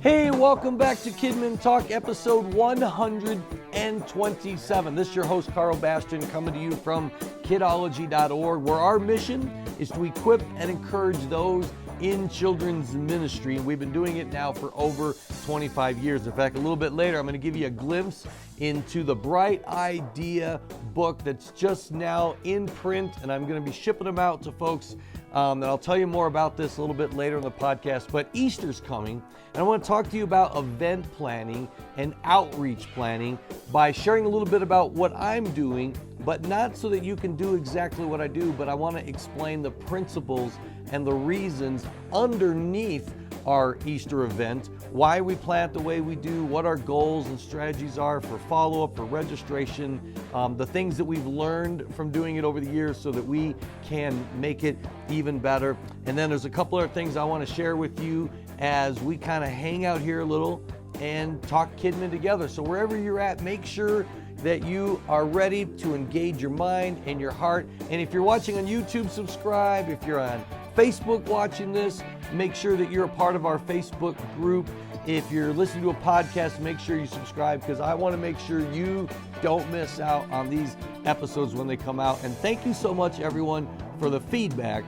Hey, welcome back to Kidmin Talk, episode 127. This is your host, Karl coming to you from Kidology.org, where our mission is to equip and encourage those in children's ministry. And we've been doing it now for over 25 years. In fact, a little bit later, I'm going to give you a glimpse into the Bright Idea book that's just now in print, and I'm going to be shipping them out to folks. And I'll tell you more about this a little bit later in the podcast, but Easter's coming, and I want to talk to you about event planning and outreach planning by sharing a little bit about what I'm doing, but not so that you can do exactly what I do, but I want to explain the principles and the reasons underneath our Easter event, why we plan it the way we do, what our goals and strategies are for follow-up, for registration, the things that we've learned from doing it over the years so that we can make it even better. And then there's a couple other things I want to share with you as we kind of hang out here a little and talk Kidmin together. So wherever you're at, make sure that you are ready to engage your mind and your heart. And if you're watching on YouTube, subscribe. If you're on Facebook watching this, make sure that you're a part of our Facebook group. If you're listening to a podcast, make sure you subscribe, because I want to make sure you don't miss out on these episodes when they come out. And thank you so much, everyone, for the feedback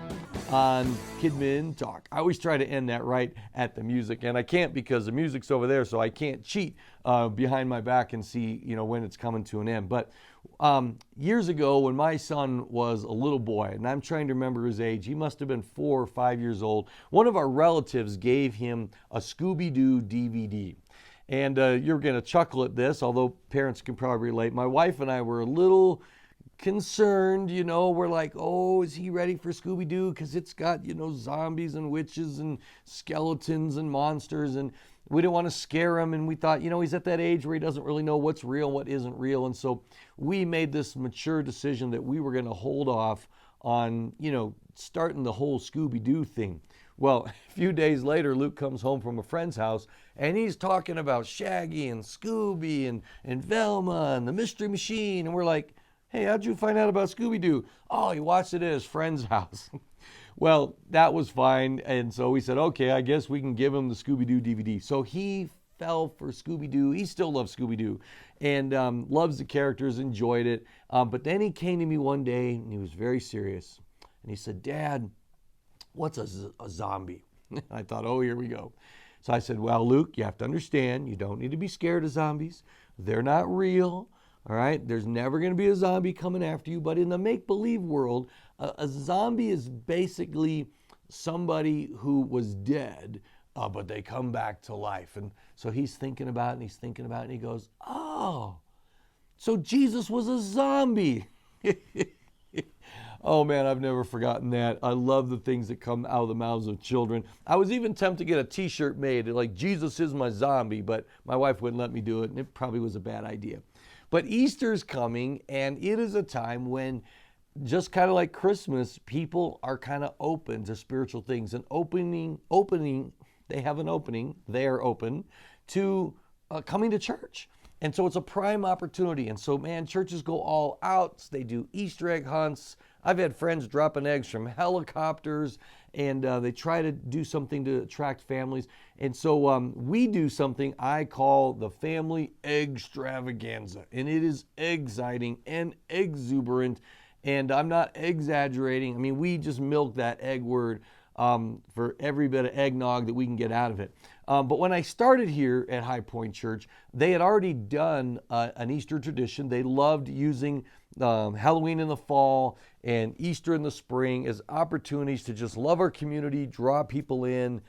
on Kidmin Talk. I always try to end that right at the music, and I can't because the music's over there, so I can't cheat behind my back and see, when it's coming to an end. But years ago, when my son was a little boy, and I'm trying to remember his age, he must have been 4 or 5 years old, one of our relatives gave him a Scooby-Doo DVD. And you're going to chuckle at this, although parents can probably relate. My wife and I were a little concerned, we're like, oh, is he ready for Scooby-Doo? Because it's got, zombies and witches and skeletons and monsters, and we didn't want to scare him. And we thought, he's at that age where he doesn't really know what's real and what isn't real. And so we made this mature decision that we were going to hold off on, starting the whole Scooby-Doo thing. Well, a few days later, Luke comes home from a friend's house, and he's talking about Shaggy and Scooby and Velma and the Mystery Machine. And we're like, hey, how'd you find out about Scooby-Doo? Oh, he watched it at his friend's house. Well, that was fine. And so we said, okay, I guess we can give him the Scooby-Doo DVD. So he fell for Scooby-Doo. He still loves Scooby-Doo and loves the characters, enjoyed it. But then he came to me one day, and he was very serious. And he said, Dad, what's a zombie? I thought, oh, here we go. So I said, well, Luke, you have to understand, you don't need to be scared of zombies. They're not real. All right, there's never going to be a zombie coming after you, but in the make-believe world, a zombie is basically somebody who was dead, but they come back to life. And so he's thinking about it, and he's thinking about it, and he goes, oh, so Jesus was a zombie. Oh man, I've never forgotten that. I love the things that come out of the mouths of children. I was even tempted to get a t-shirt made, like Jesus is my zombie, but my wife wouldn't let me do it, and it probably was a bad idea. But Easter's coming, and it is a time when, just kind of like Christmas, people are kind of open to spiritual things. And they have an opening, they are open to coming to church. And so it's a prime opportunity. And so, man, churches go all out. They do Easter egg hunts. I've had friends dropping eggs from helicopters, and they try to do something to attract families. And so we do something I call the family EGGstravaganza. And it is exciting and exuberant. And I'm not exaggerating. I mean, we just milk that egg word for every bit of eggnog that we can get out of it. But when I started here at High Point Church, they had already done an Easter tradition. They loved using Halloween in the fall and Easter in the spring as opportunities to just love our community, draw people in,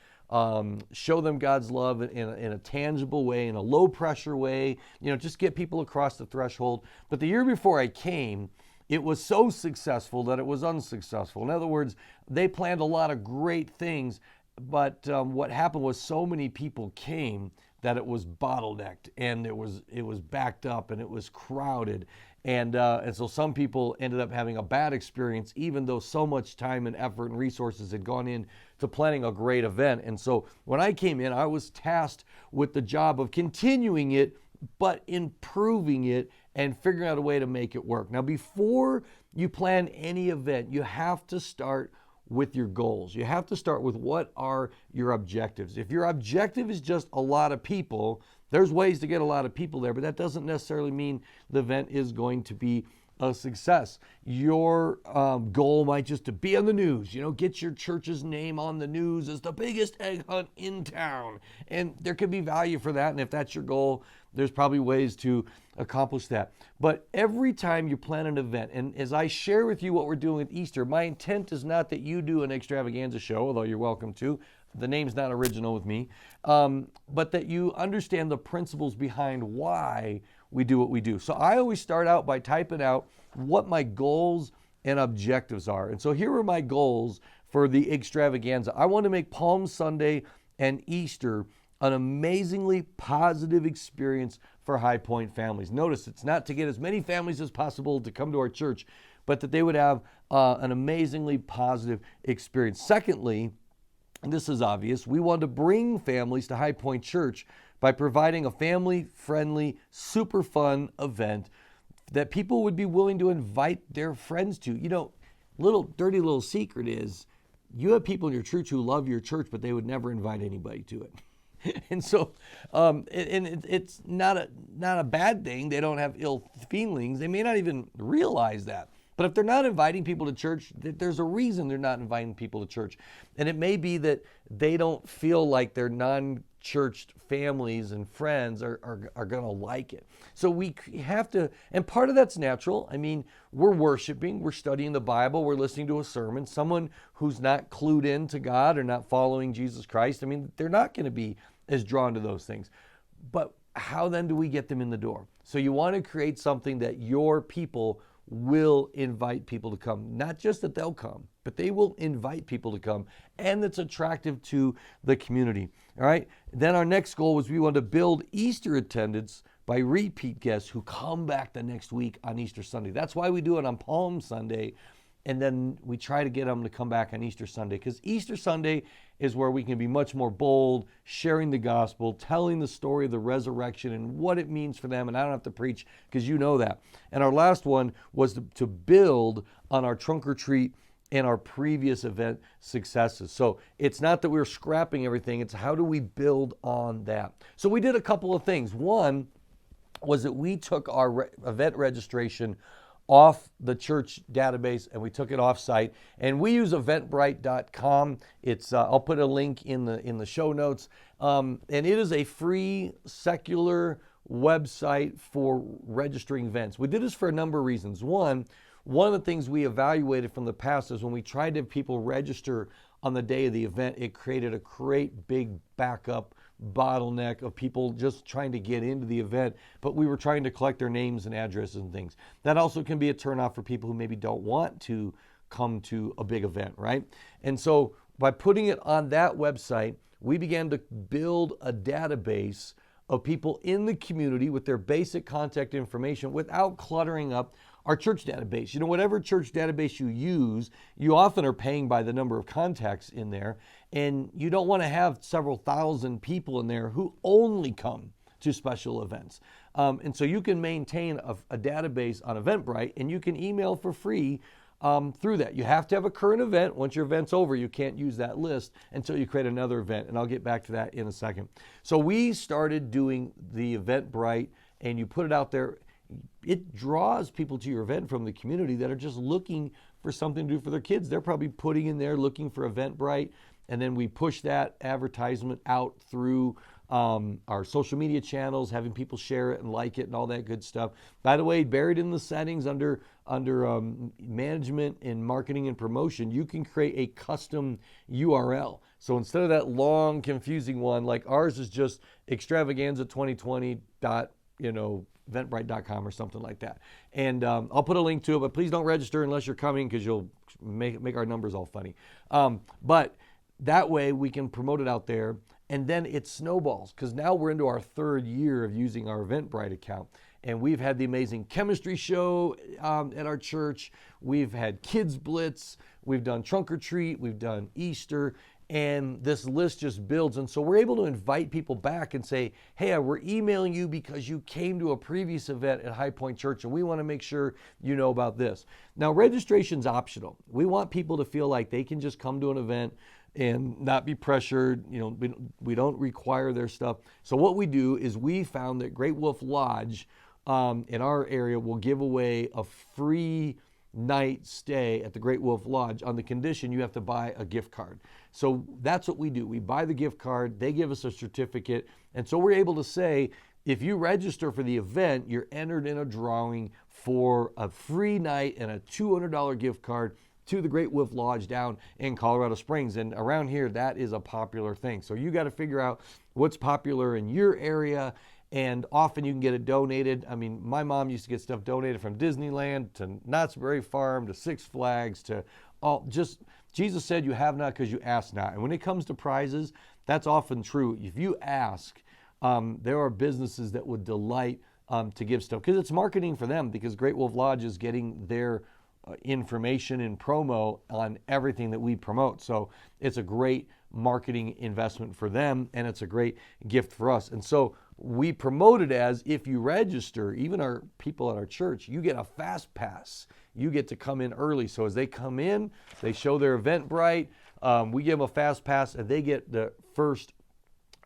show them God's love in a tangible way, in a low pressure way, just get people across the threshold. But the year before I came, it was so successful that it was unsuccessful. In other words, they planned a lot of great things, but what happened was so many people came that it was bottlenecked, and it was backed up, and it was crowded. And so some people ended up having a bad experience, even though so much time and effort and resources had gone into planning a great event. And so when I came in, I was tasked with the job of continuing it, but improving it and figuring out a way to make it work. Now, before you plan any event, you have to start with your goals. You have to start with what are your objectives. If your objective is just a lot of people, there's ways to get a lot of people there, but that doesn't necessarily mean the event is going to be a success. Your goal might just to be on the news, get your church's name on the news as the biggest egg hunt in town. And there could be value for that. And if that's your goal, there's probably ways to accomplish that. But every time you plan an event, and as I share with you what we're doing with Easter, my intent is not that you do an extravaganza show, although you're welcome to. The name's not original with me, but that you understand the principles behind why we do what we do. So I always start out by typing out what my goals and objectives are. And so here are my goals for the extravaganza. I want to make Palm Sunday and Easter an amazingly positive experience for High Point families. Notice it's not to get as many families as possible to come to our church, but that they would have an amazingly positive experience. Secondly, and this is obvious, we want to bring families to High Point Church by providing a family-friendly, super fun event that people would be willing to invite their friends to. Dirty little secret is you have people in your church who love your church, but they would never invite anybody to it. And so, it's not a bad thing. They don't have ill feelings. They may not even realize that. But if they're not inviting people to church, there's a reason they're not inviting people to church. And it may be that they don't feel like their non-churched families and friends are going to like it. So we have to, and part of that's natural. I mean, we're worshiping, we're studying the Bible, we're listening to a sermon. Someone who's not clued in to God or not following Jesus Christ, I mean, they're not going to be as drawn to those things. But how then do we get them in the door? So you want to create something that your people will invite people to come. Not just that they'll come, but they will invite people to come, and that's attractive to the community. All right. Then our next goal was we want to build Easter attendance by repeat guests who come back the next week on Easter Sunday. That's why we do it on Palm Sunday, and then we try to get them to come back on Easter Sunday, because Easter Sunday is where we can be much more bold, sharing the gospel, telling the story of the resurrection and what it means for them. And I don't have to preach because you know that. And our last one was to build on our trunk or treat and our previous event successes. So it's not that we're scrapping everything, it's how do we build on that. So we did a couple of things. One was that we took our event registration off the church database and we took it off site, and we use eventbrite.com. It's I'll put a link in the show notes, and it is a free secular website for registering events. We did this for a number of reasons. One of the things we evaluated from the past is when we tried to have people register on the day of the event, it created a great big backup bottleneck of people just trying to get into the event, but we were trying to collect their names and addresses and things. That also can be a turnoff for people who maybe don't want to come to a big event, right? And so by putting it on that website, we began to build a database of people in the community with their basic contact information without cluttering up our church database. Whatever church database you use, you often are paying by the number of contacts in there, and you don't want to have several thousand people in there who only come to special events. And so you can maintain a database on Eventbrite, and you can email for free through that. You have to have a current event. Once your event's over, you can't use that list until you create another event, and I'll get back to that in a second. So we started doing the Eventbrite, and you put it out there. It draws people to your event from the community that are just looking for something to do for their kids. They're probably putting in there looking for Eventbrite, and then we push that advertisement out through our social media channels, having people share it and like it and all that good stuff. By the way, buried in the settings under management and marketing and promotion, you can create a custom URL. So instead of that long, confusing one, like ours is just extravaganza 2020 eventbrite.com or something like that. And I'll put a link to it, but please don't register unless you're coming, because you'll make our numbers all funny. But that way we can promote it out there, and then it snowballs, because now we're into our third year of using our Eventbrite account. And we've had the amazing chemistry show at our church. We've had Kids Blitz. We've done Trunk or Treat. We've done Easter. and this list just builds. And so we're able to invite people back and say, hey, we're emailing you because you came to a previous event at High Point Church, and we want to make sure you know about this. Now, registration's optional. We want people to feel like they can just come to an event and not be pressured. We don't require their stuff. So what we do is we found that Great Wolf Lodge in our area will give away a free night stay at the Great Wolf Lodge on the condition you have to buy a gift card. So that's what we do. We buy the gift card, they give us a certificate, and so we're able to say, if you register for the event, you're entered in a drawing for a free night and a $200 gift card to the Great Wolf Lodge down in Colorado Springs. And around here, that is a popular thing. So you got to figure out what's popular in your area, and often you can get it donated. I mean, my mom used to get stuff donated from Disneyland to Knott's Berry Farm to Six Flags to all. Just Jesus said you have not because you ask not. And when it comes to prizes, that's often true. If you ask, there are businesses that would delight to give stuff because it's marketing for them, because Great Wolf Lodge is getting their information and promo on everything that we promote. So it's a great marketing investment for them, and it's a great gift for us. And so we promote it as, if you register, even our people at our church, you get a fast pass. You get to come in early. So as they come in, they show their Eventbrite, we give them a fast pass, and they get the first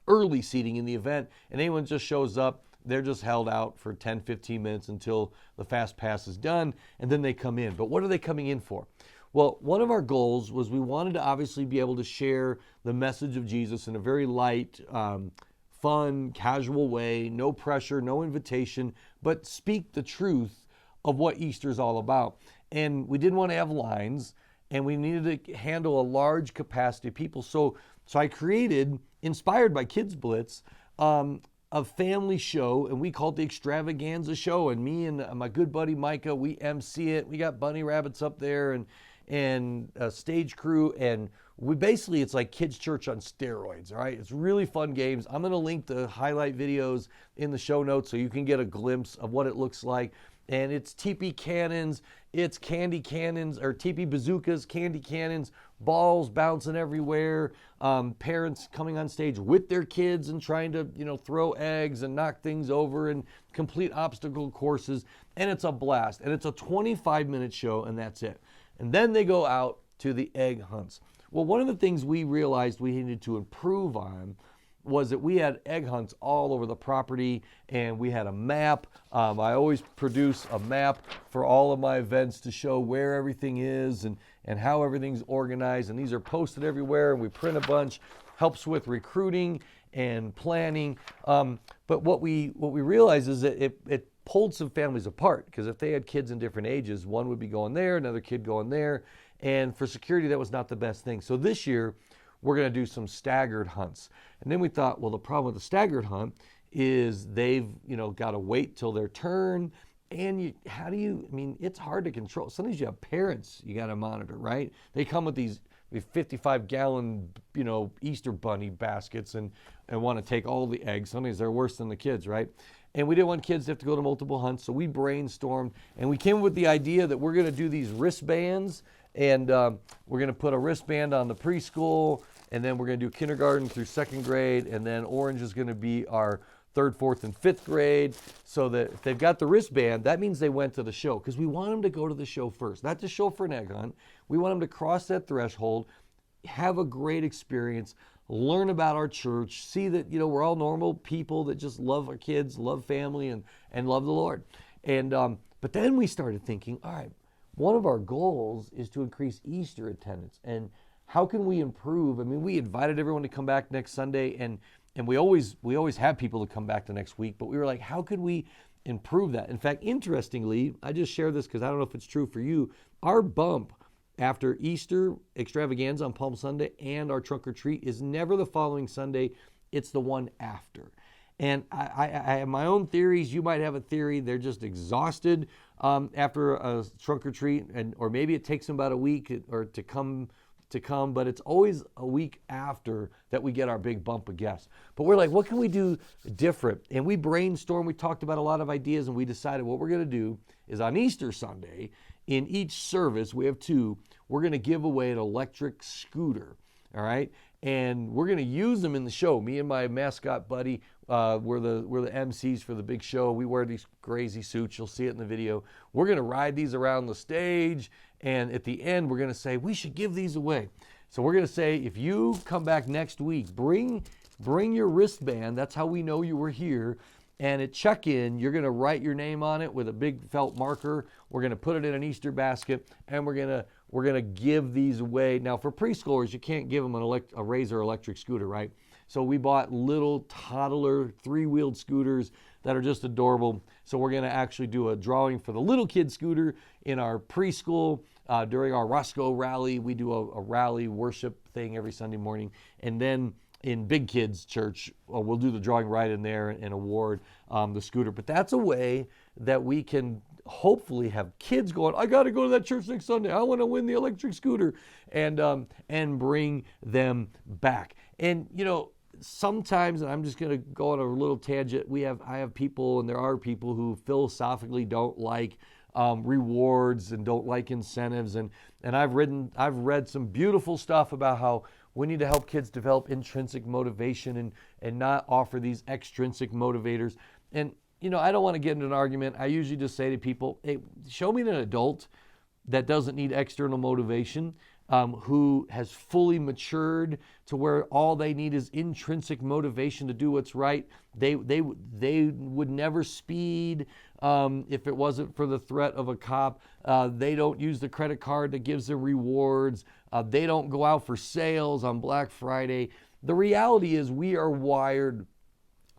early seating in the event. And anyone just shows up, they're just held out for 10, 15 minutes until the fast pass is done, and then they come in. But what are they coming in for? Well, one of our goals was we wanted to obviously be able to share the message of Jesus in a very light, fun, casual way, no pressure, no invitation, but speak the truth of what Easter is all about. And we didn't want to have lines, and we needed to handle a large capacity of people. So I created, inspired by Kids Blitz, a family show, and we called it the Extravaganza Show. And me and my good buddy Micah, we MC it. We got bunny rabbits up there and a stage crew, and we basically, it's like kids' church on steroids. All right, it's really fun games. I'm going to link the highlight videos in the show notes so you can get a glimpse of what it looks like. And it's teepee cannons, it's candy cannons, or teepee bazookas, candy cannons, balls bouncing everywhere, parents coming on stage with their kids and trying to, throw eggs and knock things over and complete obstacle courses. And it's a blast. And it's a 25-minute show, and that's it. And then they go out to the egg hunts. Well, one of the things we realized we needed to improve on was that we had egg hunts all over the property, and we had a map. I always produce a map for all of my events to show where everything is and how everything's organized, and these are posted everywhere, and we print a bunch. Helps with recruiting and planning. But what we realized is that it pulled some families apart, because if they had kids in different ages, one would be going there, another kid going there, and for security, that was not the best thing. So this year, we're going to do some staggered hunts. And then we thought, well, the problem with the staggered hunt is they've, got to wait till their turn. And it's hard to control. Sometimes you have parents you got to monitor, right? They come with these 55-gallon, Easter bunny baskets and want to take all the eggs. Sometimes they're worse than the kids, right? And we didn't want kids to have to go to multiple hunts. So we brainstormed, and we came up with the idea that we're going to do these wristbands. And we're going to put a wristband on the preschool, and then we're going to do kindergarten through second grade, and then orange is going to be our third, fourth, and fifth grade, so that if they've got the wristband, that means they went to the show, because we want them to go to the show first, not to show for an egg hunt. We want them to cross that threshold, have a great experience, learn about our church, see that, we're all normal people that just love our kids, love family, and love the Lord. And but then we started thinking, all right, one of our goals is to increase Easter attendance. And how can we improve? We invited everyone to come back next Sunday, and we always have people to come back the next week, but we were like, how could we improve that? In fact, interestingly, I just share this because I don't know if it's true for you, our bump after Easter extravaganza on Palm Sunday and our trunk or treat is never the following Sunday, it's the one after. And I have my own theories. You might have a theory. They're just exhausted after a trunk or treat, or maybe it takes them about a week or to come, but it's always a week after that we get our big bump of guests. But we're like, what can we do different? And we brainstormed. We talked about a lot of ideas, and we decided what we're going to do is on Easter Sunday, in each service, we have two, we're going to give away an electric scooter. All right. and we're going to use them in the show. Me and my mascot buddy, we're the MCs for the big show. We wear these crazy suits. You'll see it in the video. We're going to ride these around the stage, and at the end, we're going to say, we should give these away. So we're going to say, if you come back next week, bring your wristband. That's how we know you were here. And at check-in, you're going to write your name on it with a big felt marker. We're going to put it in an Easter basket, and we're going to give these away. Now, for preschoolers, you can't give them a Razor electric scooter, right? So we bought little toddler 3-wheeled scooters that are just adorable. So we're going to actually do a drawing for the little kid scooter in our preschool. During our Roscoe rally, we do a rally worship thing every Sunday morning. And then in Big Kids Church, we'll do the drawing right in there and award the scooter. But that's a way that we can hopefully have kids going, I got to go to that church next Sunday. I want to win the electric scooter, and bring them back. And, sometimes, and I'm just going to go on a little tangent, I have people, and there are people who philosophically don't like rewards and don't like incentives. And I've read some beautiful stuff about how we need to help kids develop intrinsic motivation and not offer these extrinsic motivators. And, I don't want to get into an argument. I usually just say to people, hey, show me an adult that doesn't need external motivation, who has fully matured to where all they need is intrinsic motivation to do what's right. They would never speed if it wasn't for the threat of a cop. They don't use the credit card that gives them rewards. They don't go out for sales on Black Friday. The reality is we are wired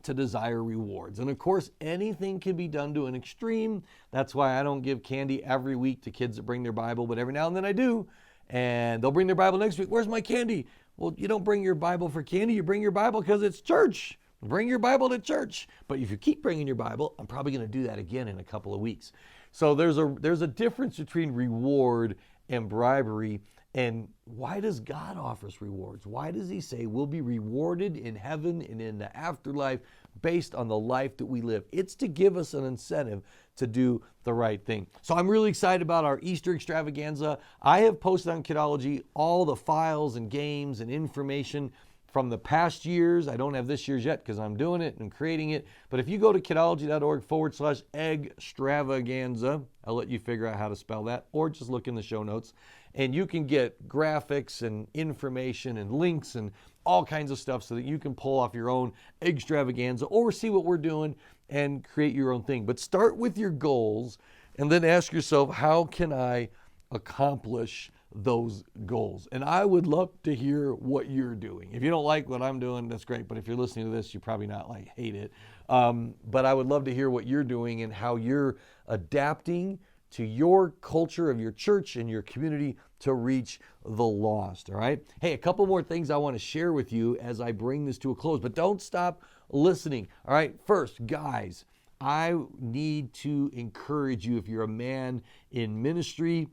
to desire rewards. And of course, anything can be done to an extreme. That's why I don't give candy every week to kids that bring their Bible, but every now and then I do. And they'll bring their Bible next week. Where's my candy? Well, you don't bring your Bible for candy. You bring your Bible because it's church. Bring your Bible to church. But if you keep bringing your Bible, I'm probably going to do that again in a couple of weeks. So there's a difference between reward and bribery. And why does God offer us rewards? Why does he say we'll be rewarded in heaven and in the afterlife based on the life that we live? It's to give us an incentive to do the right thing. So I'm really excited about our Easter extravaganza. I have posted on Kidology all the files and games and information from the past years. I don't have this year's yet because I'm doing it and creating it. But if you go to kidology.org/EGGstravaganza, I'll let you figure out how to spell that, or just look in the show notes. And you can get graphics and information and links and all kinds of stuff so that you can pull off your own extravaganza or see what we're doing and create your own thing. But start with your goals and then ask yourself, how can I accomplish those goals? And I would love to hear what you're doing. If you don't like what I'm doing, that's great. But if you're listening to this, you probably not hate it. But I would love to hear what you're doing and how you're adapting to your culture of your church and your community to reach the lost, all right? Hey, a couple more things I want to share with you as I bring this to a close, but don't stop listening, all right? First, guys, I need to encourage you, if you're a man in ministry,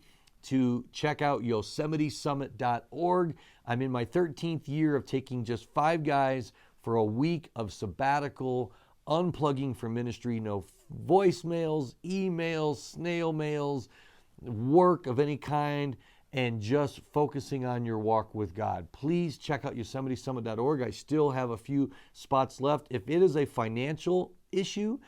to check out YosemiteSummit.org. I'm in my 13th year of taking just 5 guys for a week of sabbatical, unplugging from ministry, no voicemails, emails, snail mails, work of any kind, and just focusing on your walk with God. Please check out YosemiteSummit.org. I still have a few spots left. If it is a financial issue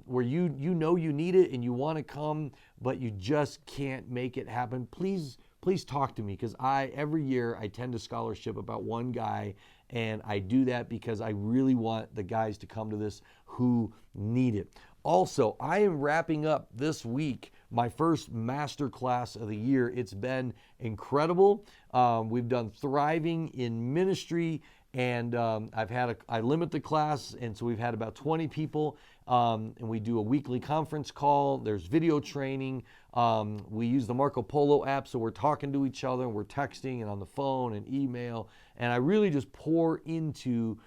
where you know you need it and you want to come, but you just can't make it happen, please talk to me, because every year I tend to scholarship about one guy, and I do that because I really want the guys to come to this who need it. Also, I am wrapping up this week my first master class of the year. It's been incredible. We've done Thriving in Ministry, and I limit the class, and so we've had about 20 people, and we do a weekly conference call. There's video training. We use the Marco Polo app, so we're talking to each other, and we're texting and on the phone and email, and I really just pour into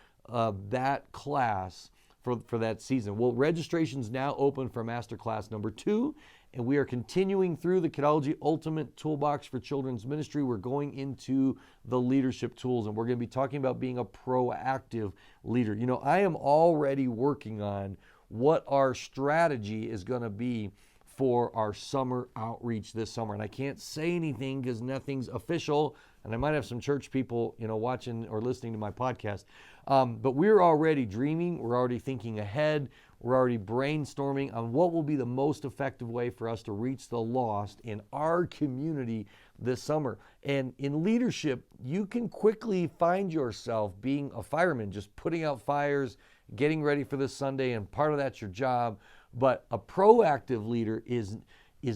that class for that season. Well, registration's now open for Masterclass number 2, and we are continuing through the Kidology Ultimate Toolbox for Children's Ministry. We're going into the leadership tools, and we're going to be talking about being a proactive leader. You know, I am already working on what our strategy is going to be for our summer outreach this summer. And I can't say anything because nothing's official, and I might have some church people, watching or listening to my podcast. But we're already dreaming. We're already thinking ahead. We're already brainstorming on what will be the most effective way for us to reach the lost in our community this summer. And in leadership, you can quickly find yourself being a fireman, just putting out fires, getting ready for this Sunday, and part of that's your job. But a proactive leader is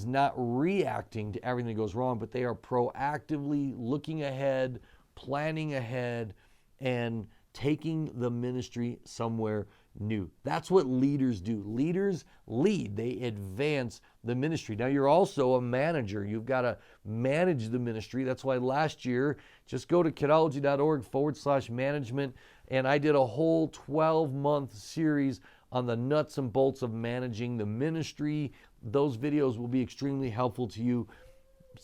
not reacting to everything that goes wrong, but they are proactively looking ahead, planning ahead, and taking the ministry somewhere new. That's what leaders do. Leaders lead. They advance the ministry. Now, you're also a manager. You've got to manage the ministry. That's why last year, just go to kidology.org/management, and I did a whole 12-month series on the nuts and bolts of managing the ministry. Those videos will be extremely helpful to you.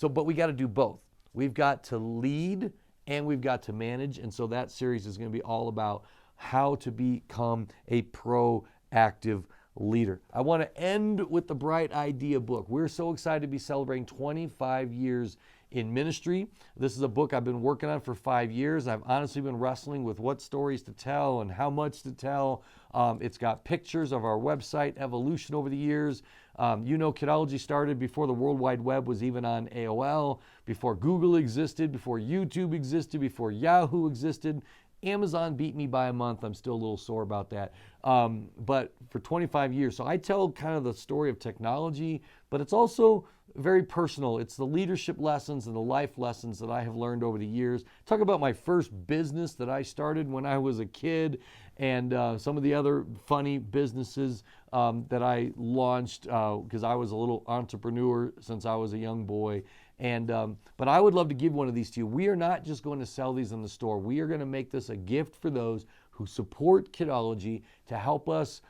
But we got to do both. We've got to lead and we've got to manage. And so that series is going to be all about how to become a proactive leader. I want to end with the Bright Idea book. We're so excited to be celebrating 25 years in ministry. This is a book I've been working on for 5 years. I've honestly been wrestling with what stories to tell and how much to tell. It's got pictures of our website evolution over the years. Kidology started before the World Wide Web was even on AOL, before Google existed, before YouTube existed, before Yahoo existed. Amazon beat me by a month. I'm still a little sore about that. But for 25 years. So I tell kind of the story of technology, but it's also very personal. It's the leadership lessons and the life lessons that I have learned over the years. Talk about my first business that I started when I was a kid, and some of the other funny businesses that I launched because I was a little entrepreneur since I was a young boy. But I would love to give one of these to you. We are not just going to sell these in the store. We are going to make this a gift for those who support Kidology to help us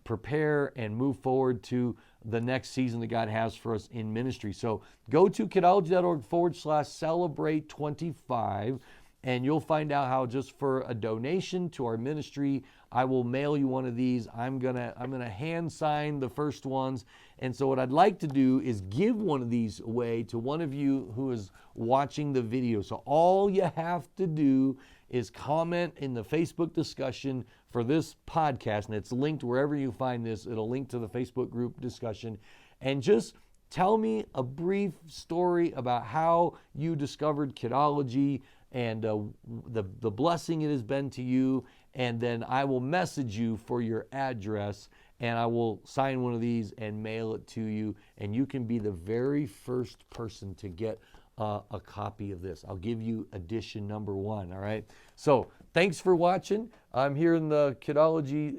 prepare and move forward to the next season that God has for us in ministry. So go to kidology.org/celebrate25, and you'll find out how just for a donation to our ministry, I will mail you one of these. I'm gonna hand sign the first ones. And so what I'd like to do is give one of these away to one of you who is watching the video. So all you have to do is comment in the Facebook discussion for this podcast, and it's linked wherever you find this. It'll link to the Facebook group discussion, and just tell me a brief story about how you discovered Kidology and the blessing it has been to you, and then I will message you for your address, and I will sign one of these and mail it to you, and you can be the very first person to get a copy of this. I'll give you edition number 1, all right? So thanks for watching. I'm here in the Kidology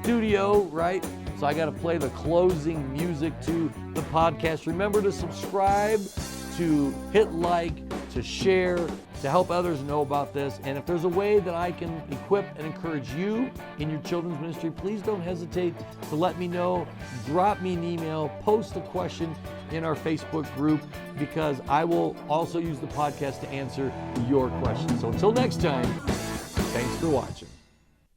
studio, right? So I got to play the closing music to the podcast. Remember to subscribe, to hit like, to share, to help others know about this. And if there's a way that I can equip and encourage you in your children's ministry, please don't hesitate to let me know. Drop me an email, post a question in our Facebook group, because I will also use the podcast to answer your questions. So until next time, thanks for watching.